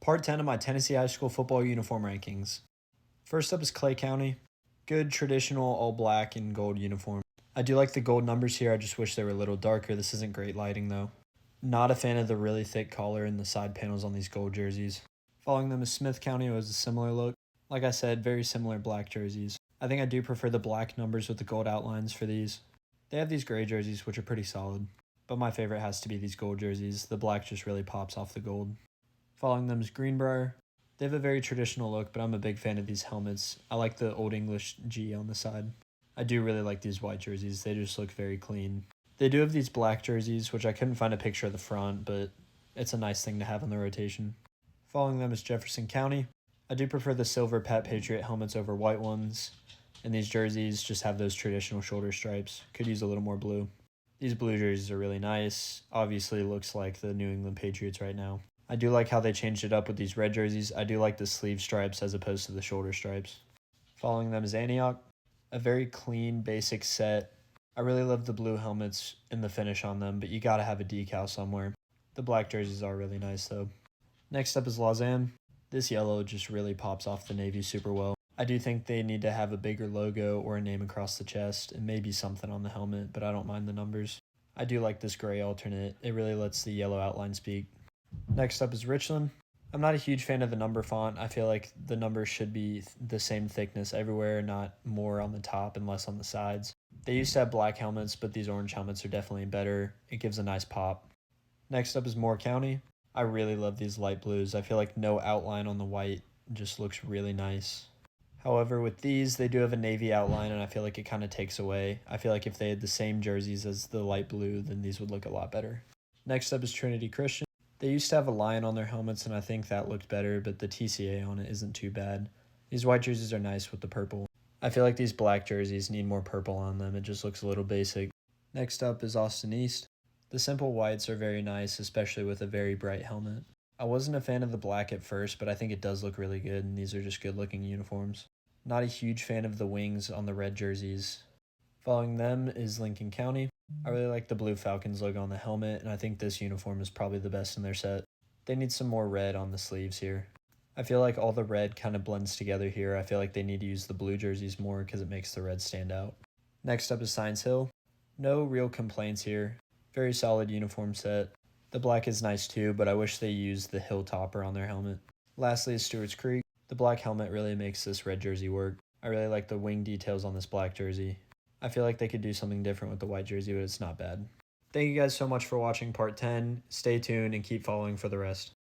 Part 10 of my Tennessee high school football uniform rankings. First up is Clay County. Good traditional all black and gold uniform. I do like the gold numbers here, I just wish they were a little darker. This isn't great lighting though. Not a fan of the really thick collar and the side panels on these gold jerseys. Following them is Smith County, was a similar look. Like I said, very similar black jerseys. I think I do prefer the black numbers with the gold outlines for these. They have these gray jerseys, which are pretty solid. But my favorite has to be these gold jerseys. The black just really pops off the gold. Following them is Greenbrier. They have a very traditional look, but I'm a big fan of these helmets. I like the Old English G on the side. I do really like these white jerseys. They just look very clean. They do have these black jerseys, which I couldn't find a picture of the front, but it's a nice thing to have in the rotation. Following them is Jefferson County. I do prefer the silver Pat Patriot helmets over white ones, and these jerseys just have those traditional shoulder stripes. Could use a little more blue. These blue jerseys are really nice. Obviously looks like the New England Patriots right now. I do like how they changed it up with these red jerseys. I do like the sleeve stripes as opposed to the shoulder stripes. Following them is Antioch. A very clean, basic set. I really love the blue helmets and the finish on them, but you gotta have a decal somewhere. The black jerseys are really nice though. Next up is Lausanne. This yellow just really pops off the navy super well. I do think they need to have a bigger logo or a name across the chest and maybe something on the helmet, but I don't mind the numbers. I do like this gray alternate. It really lets the yellow outline speak. Next up is Richland. I'm not a huge fan of the number font. I feel like the numbers should be the same thickness everywhere, not more on the top and less on the sides. They used to have black helmets, but these orange helmets are definitely better. It gives a nice pop. Next up is Moore County. I really love these light blues. I feel like no outline on the white just looks really nice. However, with these, they do have a navy outline, and I feel like it kind of takes away. I feel like if they had the same jerseys as the light blue, then these would look a lot better. Next up is Trinity Christian. They used to have a lion on their helmets, and I think that looked better, but the TSSAA on it isn't too bad. These white jerseys are nice with the purple. I feel like these black jerseys need more purple on them. It just looks a little basic. Next up is Austin East. The simple whites are very nice, especially with a very bright helmet. I wasn't a fan of the black at first, but I think it does look really good, and these are just good looking uniforms. Not a huge fan of the wings on the red jerseys. Following them is Lincoln County. I really like the Blue Falcons logo on the helmet, and I think this uniform is probably the best in their set. They need some more red on the sleeves here. I feel like all the red kind of blends together here. I feel like they need to use the blue jerseys more because it makes the red stand out. Next up is Science Hill. No real complaints here. Very solid uniform set. The black is nice too, but I wish they used the hill topper on their helmet. Lastly is Stewarts Creek. The black helmet really makes this red jersey work. I really like the wing details on this black jersey. I feel like they could do something different with the white jersey, but it's not bad. Thank you guys so much for watching part 10. Stay tuned and keep following for the rest.